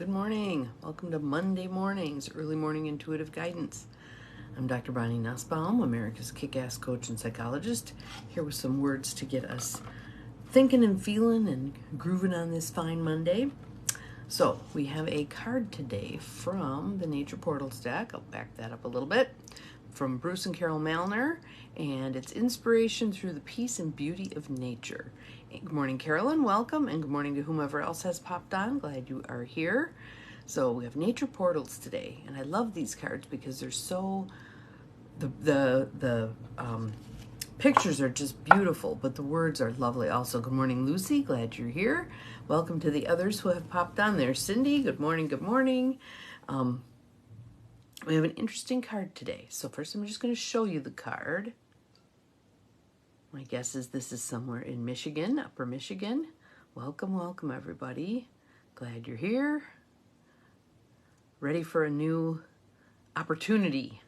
Good morning. Welcome to Monday Mornings, Early Morning Intuitive Guidance. I'm Dr. Bonnie Nussbaum, America's kick-ass coach and psychologist, here with some words to get us thinking and feeling and grooving on this fine Monday. So we have a card today from the Nature Portal stack. I'll back that up a little bit. From Bruce and Carol Malner, and it's inspiration through the peace and beauty of nature. Good morning, Carolyn. Welcome, and good morning to whomever else has popped on. Glad you are here. So we have Nature Portals today, and I love these cards because they're so the pictures are just beautiful, but the words are lovely also. Good morning, Lucy. Glad you're here. Welcome to the others who have popped on there. Cindy, good morning, good morning. We have an interesting card today. So first I'm just going to show you the card. My guess is this is somewhere in Michigan, Upper Michigan. Welcome, welcome everybody. Glad you're here. Ready for a new opportunity.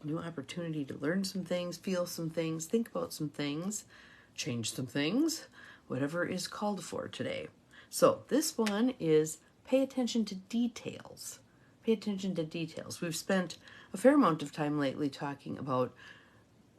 New opportunity to learn some things, feel some things, think about some things, change some things, whatever is called for today. So this one is pay attention to details. Pay attention to details. We've spent a fair amount of time lately talking about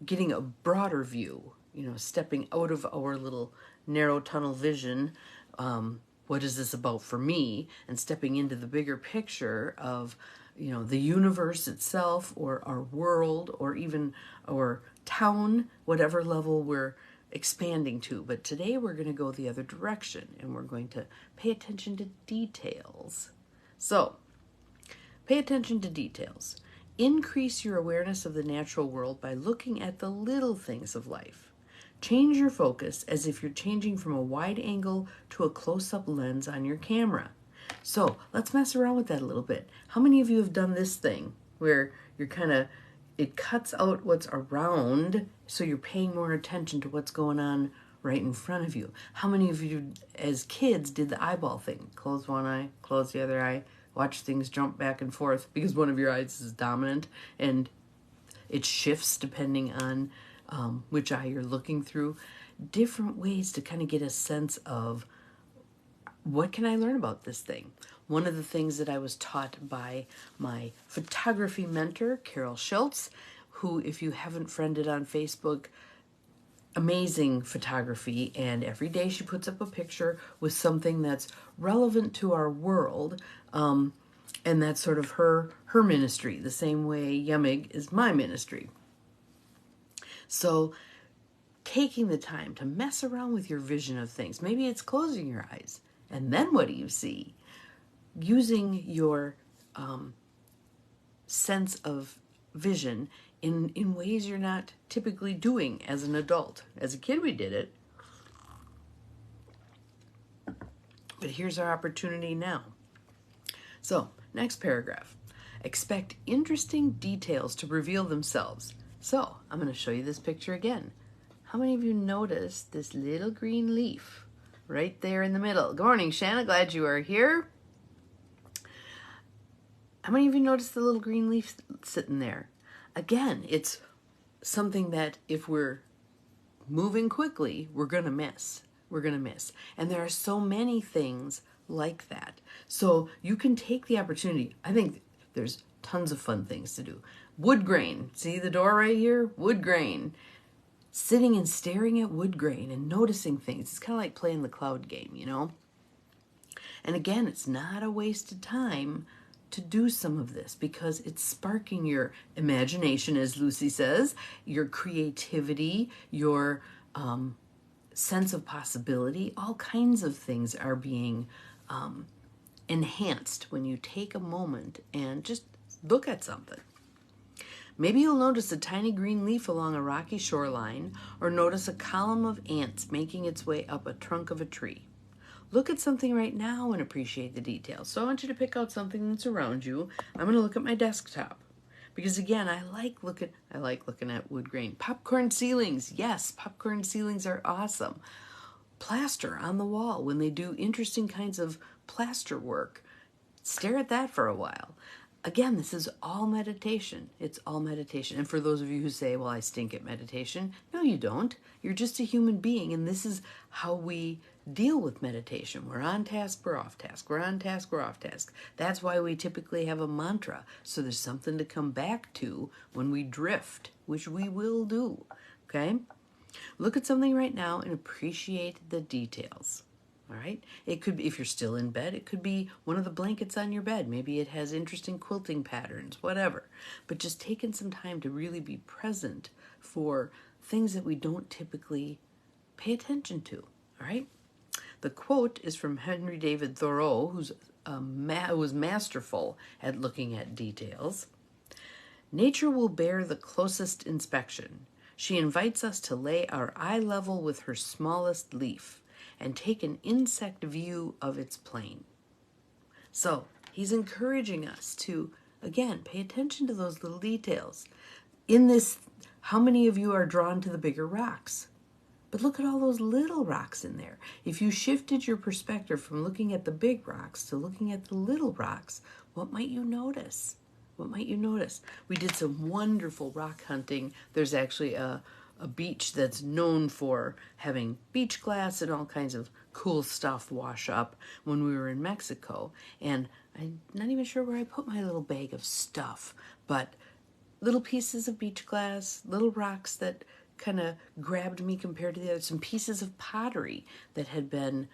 getting a broader view, stepping out of our little narrow tunnel vision. What is this about for me? And stepping into the bigger picture of, the universe itself or our world or even our town, whatever level we're expanding to. But today we're going to go the other direction and we're going to pay attention to details. So, pay attention to details. Increase your awareness of the natural world by looking at the little things of life. Change your focus as if you're changing from a wide angle to a close-up lens on your camera. So let's mess around with that a little bit. How many of you have done this thing where it cuts out what's around so you're paying more attention to what's going on right in front of you? How many of you as kids did the eyeball thing? Close one eye, close the other eye. Watch things jump back and forth because one of your eyes is dominant and it shifts depending on which eye you're looking through. Different ways to kind of get a sense of what can I learn about this thing. One of the things that I was taught by my photography mentor, Carol Schultz, who, if you haven't friended on Facebook, amazing photography, and every day she puts up a picture with something that's relevant to our world, and that's sort of her ministry, the same way YEMIG is my ministry. So taking the time to mess around with your vision of things, maybe it's closing your eyes, and then what do you see? Using your sense of vision in ways you're not typically doing as an adult. As a kid, we did it. But here's our opportunity now. So, next paragraph. Expect interesting details to reveal themselves. So, I'm going to show you this picture again. How many of you noticed this little green leaf right there in the middle? Good morning, Shanna. Glad you are here. How many of you noticed the little green leaf sitting there? Again, it's something that if we're moving quickly, we're going to miss. And there are so many things like that. So you can take the opportunity. I think there's tons of fun things to do. Wood grain. See the door right here? Wood grain. Sitting and staring at wood grain and noticing things. It's kind of like playing the cloud game, And again, it's not a wasted time to do some of this because it's sparking your imagination, as Lucy says, your creativity, your sense of possibility. All kinds of things are being enhanced when you take a moment and just look at something. Maybe you'll notice a tiny green leaf along a rocky shoreline or notice a column of ants making its way up a trunk of a tree. Look at something right now and appreciate the details. So I want you to pick out something that's around you. I'm going to look at my desktop because again, I like looking at wood grain. Popcorn ceilings. Yes, popcorn ceilings are awesome. Plaster on the wall when they do interesting kinds of plaster work. Stare at that for a while. Again, this is all meditation. It's all meditation. And for those of you who say, well, I stink at meditation. No, you don't. You're just a human being. And this is how we deal with meditation. We're on task, we're off task. We're on task, we're off task. That's why we typically have a mantra. So there's something to come back to when we drift, which we will do. Okay? Look at something right now and appreciate the details. All right? It could be, if you're still in bed, it could be one of the blankets on your bed. Maybe it has interesting quilting patterns, whatever. But just taking some time to really be present for things that we don't typically pay attention to. All right? The quote is from Henry David Thoreau, who was masterful at looking at details. Nature will bear the closest inspection. She invites us to lay our eye level with her smallest leaf and take an insect view of its plane. So he's encouraging us to, again, pay attention to those little details. In this, how many of you are drawn to the bigger rocks? But look at all those little rocks in there. If you shifted your perspective from looking at the big rocks to looking at the little rocks, what might you notice? What might you notice? We did some wonderful rock hunting. There's actually a beach that's known for having beach glass and all kinds of cool stuff wash up when we were in Mexico. And I'm not even sure where I put my little bag of stuff, but little pieces of beach glass, little rocks that kind of grabbed me compared to the others, some pieces of pottery that had been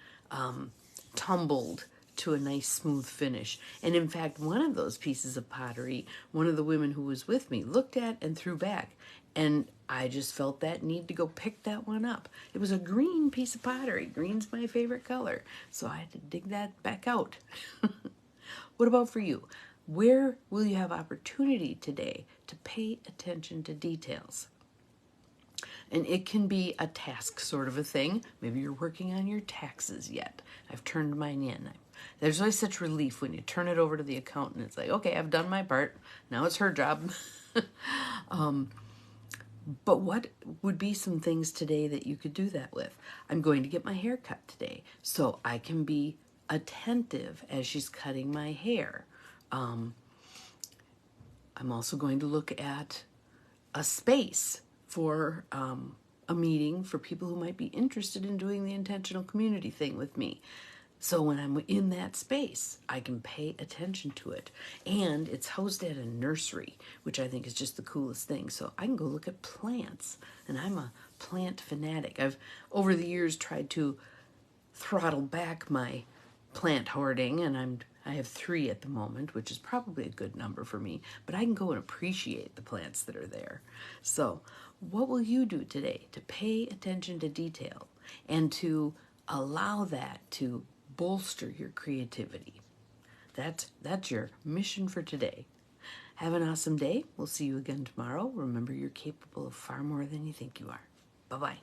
tumbled to a nice smooth finish. And in fact, one of those pieces of pottery, one of the women who was with me looked at and threw back. And I just felt that need to go pick that one up. It was a green piece of pottery. Green's my favorite color. So I had to dig that back out. What about for you? Where will you have opportunity today to pay attention to details? And it can be a task sort of a thing. Maybe you're working on your taxes yet. I've turned mine in. There's always such relief when you turn it over to the accountant. It's like, okay, I've done my part. Now it's her job. But what would be some things today that you could do that with? I'm going to get my hair cut today, so I can be attentive as she's cutting my hair. I'm also going to look at a space for a meeting for people who might be interested in doing the intentional community thing with me. So when I'm in that space, I can pay attention to it. And it's housed at a nursery, which I think is just the coolest thing. So I can go look at plants, and I'm a plant fanatic. I've, over the years, tried to throttle back my plant hoarding, and I have 3 at the moment, which is probably a good number for me, but I can go and appreciate the plants that are there. So what will you do today to pay attention to detail and to allow that to bolster your creativity? That's your mission for today. Have an awesome day. We'll see you again tomorrow. Remember, you're capable of far more than you think you are. Bye-bye.